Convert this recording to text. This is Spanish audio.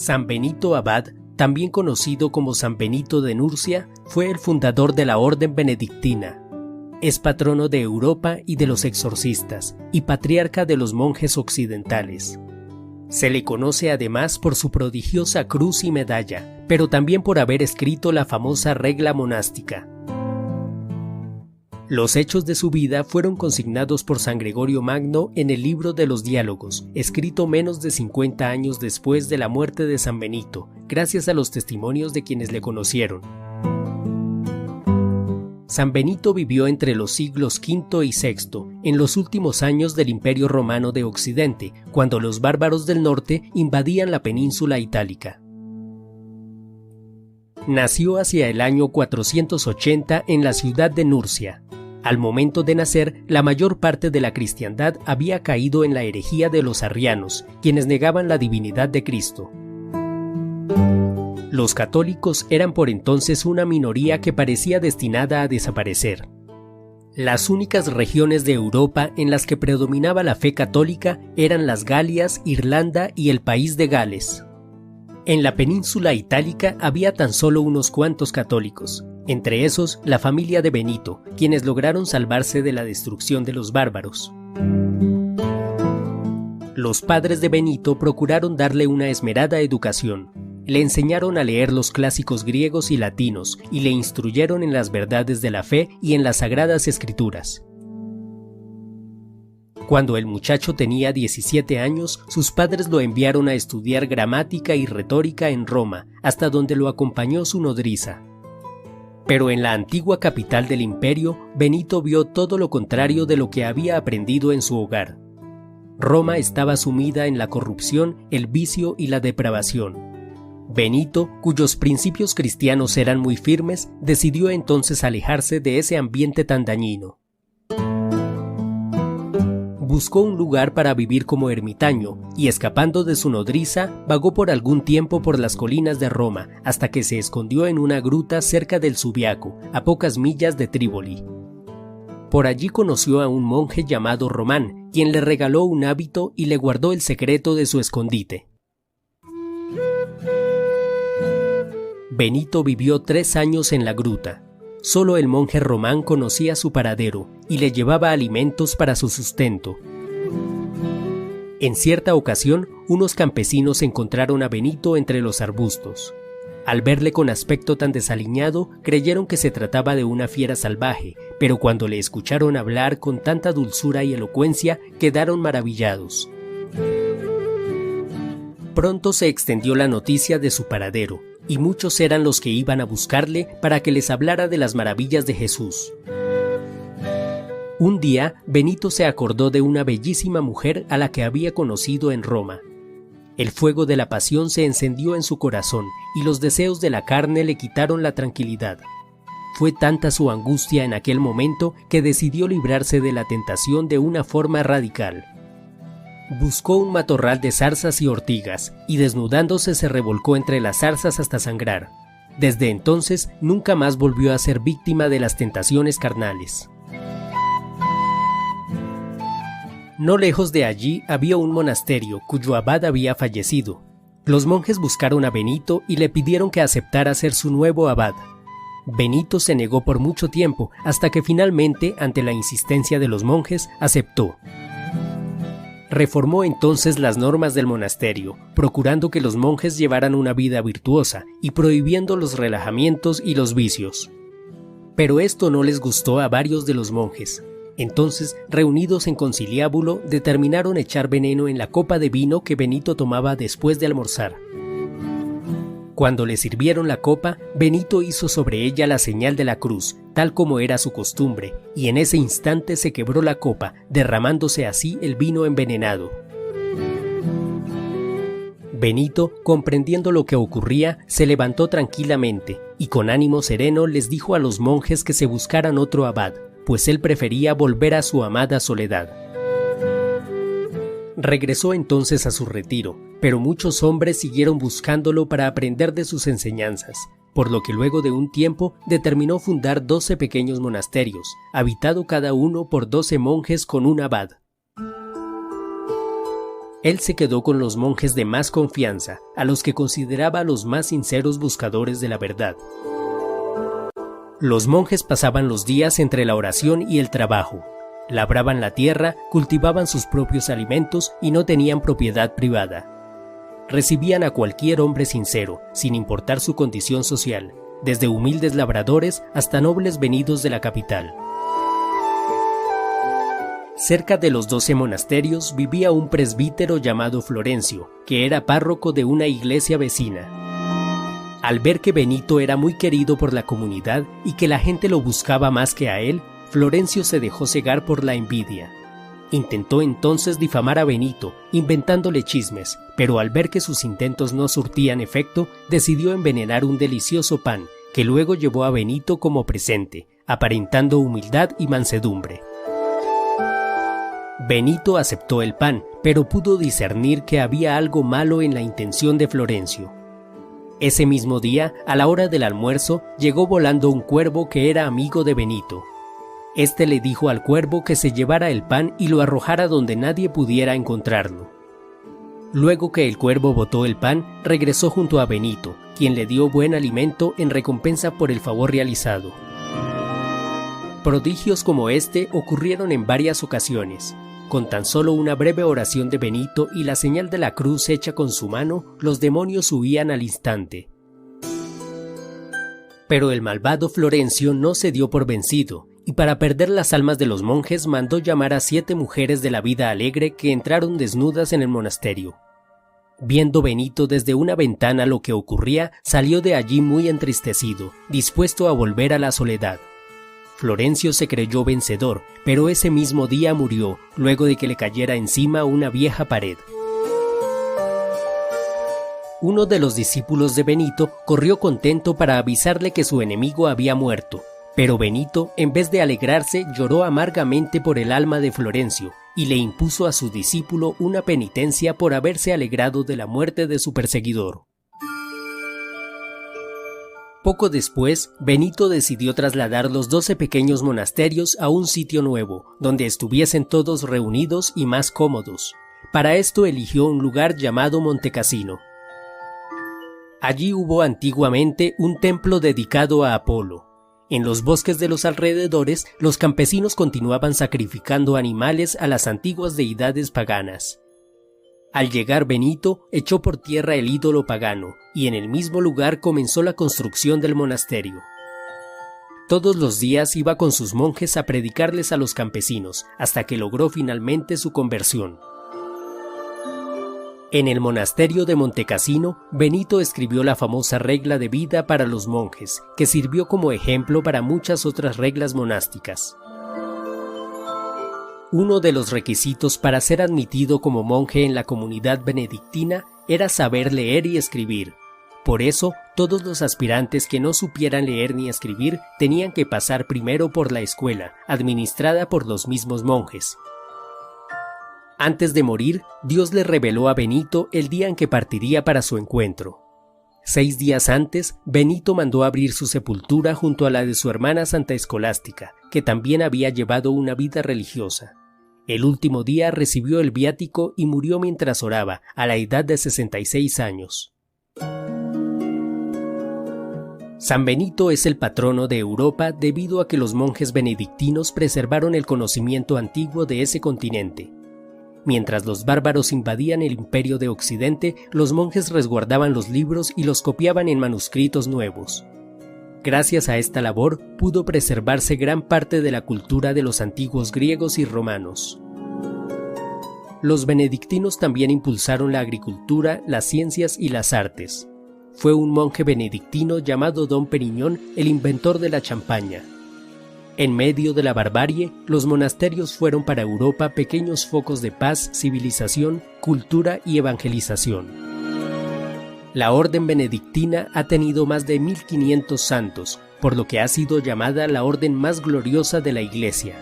San Benito Abad, también conocido como San Benito de Nurcia, fue el fundador de la Orden Benedictina. Es patrono de Europa y de los exorcistas, y patriarca de los monjes occidentales. Se le conoce además por su prodigiosa cruz y medalla, pero también por haber escrito la famosa regla monástica. Los hechos de su vida fueron consignados por San Gregorio Magno en el libro de los Diálogos, escrito menos de 50 años después de la muerte de San Benito, gracias a los testimonios de quienes le conocieron. San Benito vivió entre los siglos V y VI, en los últimos años del Imperio Romano de Occidente, cuando los bárbaros del norte invadían la península itálica. Nació hacia el año 480 en la ciudad de Nurcia. Al momento de nacer, la mayor parte de la cristiandad había caído en la herejía de los arrianos, quienes negaban la divinidad de Cristo. Los católicos eran por entonces una minoría que parecía destinada a desaparecer. Las únicas regiones de Europa en las que predominaba la fe católica eran las Galias, Irlanda y el país de Gales. En la península itálica había tan solo unos cuantos católicos, entre esos la familia de Benito, quienes lograron salvarse de la destrucción de los bárbaros. Los padres de Benito procuraron darle una esmerada educación. Le enseñaron a leer los clásicos griegos y latinos y le instruyeron en las verdades de la fe y en las sagradas escrituras. Cuando el muchacho tenía 17 años, sus padres lo enviaron a estudiar gramática y retórica en Roma, hasta donde lo acompañó su nodriza. Pero en la antigua capital del imperio, Benito vio todo lo contrario de lo que había aprendido en su hogar. Roma estaba sumida en la corrupción, el vicio y la depravación. Benito, cuyos principios cristianos eran muy firmes, decidió entonces alejarse de ese ambiente tan dañino. Buscó un lugar para vivir como ermitaño y, escapando de su nodriza, vagó por algún tiempo por las colinas de Roma hasta que se escondió en una gruta cerca del Subiaco, a pocas millas de Trípoli. Por allí conoció a un monje llamado Román, quien le regaló un hábito y le guardó el secreto de su escondite. Benito vivió 3 años en la gruta. Solo el monje Román conocía su paradero y le llevaba alimentos para su sustento. En cierta ocasión, unos campesinos encontraron a Benito entre los arbustos. Al verle con aspecto tan desaliñado, creyeron que se trataba de una fiera salvaje, pero cuando le escucharon hablar con tanta dulzura y elocuencia, quedaron maravillados. Pronto se extendió la noticia de su paradero, y muchos eran los que iban a buscarle para que les hablara de las maravillas de Jesús. Un día, Benito se acordó de una bellísima mujer a la que había conocido en Roma. El fuego de la pasión se encendió en su corazón y los deseos de la carne le quitaron la tranquilidad. Fue tanta su angustia en aquel momento que decidió librarse de la tentación de una forma radical. Buscó un matorral de zarzas y ortigas y desnudándose se revolcó entre las zarzas hasta sangrar. Desde entonces nunca más volvió a ser víctima de las tentaciones carnales. No lejos de allí había un monasterio cuyo abad había fallecido. Los monjes buscaron a Benito y le pidieron que aceptara ser su nuevo abad. Benito se negó por mucho tiempo hasta que finalmente, ante la insistencia de los monjes, aceptó. Reformó entonces las normas del monasterio, procurando que los monjes llevaran una vida virtuosa y prohibiendo los relajamientos y los vicios. Pero esto no les gustó a varios de los monjes. Entonces, reunidos en conciliábulo, determinaron echar veneno en la copa de vino que Benito tomaba después de almorzar. Cuando le sirvieron la copa, Benito hizo sobre ella la señal de la cruz, tal como era su costumbre, y en ese instante se quebró la copa, derramándose así el vino envenenado. Benito, comprendiendo lo que ocurría, se levantó tranquilamente, y con ánimo sereno les dijo a los monjes que se buscaran otro abad, pues él prefería volver a su amada soledad. Regresó entonces a su retiro, pero muchos hombres siguieron buscándolo para aprender de sus enseñanzas, por lo que luego de un tiempo determinó fundar 12 pequeños monasterios, habitado cada uno por 12 monjes con un abad. Él se quedó con los monjes de más confianza, a los que consideraba los más sinceros buscadores de la verdad. Los monjes pasaban los días entre la oración y el trabajo. Labraban la tierra, cultivaban sus propios alimentos y no tenían propiedad privada. Recibían a cualquier hombre sincero, sin importar su condición social, desde humildes labradores hasta nobles venidos de la capital. Cerca de los 12 monasterios vivía un presbítero llamado Florencio, que era párroco de una iglesia vecina. Al ver que Benito era muy querido por la comunidad y que la gente lo buscaba más que a él, Florencio se dejó cegar por la envidia. Intentó entonces difamar a Benito, inventándole chismes, pero al ver que sus intentos no surtían efecto, decidió envenenar un delicioso pan, que luego llevó a Benito como presente, aparentando humildad y mansedumbre. Benito aceptó el pan, pero pudo discernir que había algo malo en la intención de Florencio. Ese mismo día, a la hora del almuerzo, llegó volando un cuervo que era amigo de Benito. Este le dijo al cuervo que se llevara el pan y lo arrojara donde nadie pudiera encontrarlo. Luego que el cuervo botó el pan, regresó junto a Benito, quien le dio buen alimento en recompensa por el favor realizado. Prodigios como este ocurrieron en varias ocasiones. Con tan solo una breve oración de Benito y la señal de la cruz hecha con su mano, los demonios huían al instante. Pero el malvado Florencio no se dio por vencido, y para perder las almas de los monjes mandó llamar a 7 mujeres de la vida alegre que entraron desnudas en el monasterio. Viendo Benito desde una ventana lo que ocurría, salió de allí muy entristecido, dispuesto a volver a la soledad. Florencio se creyó vencedor, pero ese mismo día murió, luego de que le cayera encima una vieja pared. Uno de los discípulos de Benito corrió contento para avisarle que su enemigo había muerto, pero Benito, en vez de alegrarse, lloró amargamente por el alma de Florencio y le impuso a su discípulo una penitencia por haberse alegrado de la muerte de su perseguidor. Poco después, Benito decidió trasladar los 12 pequeños monasterios a un sitio nuevo, donde estuviesen todos reunidos y más cómodos. Para esto eligió un lugar llamado Montecassino. Allí hubo antiguamente un templo dedicado a Apolo. En los bosques de los alrededores, los campesinos continuaban sacrificando animales a las antiguas deidades paganas. Al llegar Benito, echó por tierra el ídolo pagano, y en el mismo lugar comenzó la construcción del monasterio. Todos los días iba con sus monjes a predicarles a los campesinos, hasta que logró finalmente su conversión. En el monasterio de Montecassino, Benito escribió la famosa regla de vida para los monjes, que sirvió como ejemplo para muchas otras reglas monásticas. Uno de los requisitos para ser admitido como monje en la comunidad benedictina era saber leer y escribir. Por eso, todos los aspirantes que no supieran leer ni escribir tenían que pasar primero por la escuela, administrada por los mismos monjes. Antes de morir, Dios le reveló a Benito el día en que partiría para su encuentro. 6 días antes, Benito mandó abrir su sepultura junto a la de su hermana Santa Escolástica, que también había llevado una vida religiosa. El último día recibió el viático y murió mientras oraba, a la edad de 66 años. San Benito es el patrono de Europa debido a que los monjes benedictinos preservaron el conocimiento antiguo de ese continente. Mientras los bárbaros invadían el imperio de Occidente, los monjes resguardaban los libros y los copiaban en manuscritos nuevos. Gracias a esta labor, pudo preservarse gran parte de la cultura de los antiguos griegos y romanos. Los benedictinos también impulsaron la agricultura, las ciencias y las artes. Fue un monje benedictino llamado Dom Periñón el inventor de la champaña. En medio de la barbarie, los monasterios fueron para Europa pequeños focos de paz, civilización, cultura y evangelización. La orden benedictina ha tenido más de 1500 santos, por lo que ha sido llamada la orden más gloriosa de la Iglesia.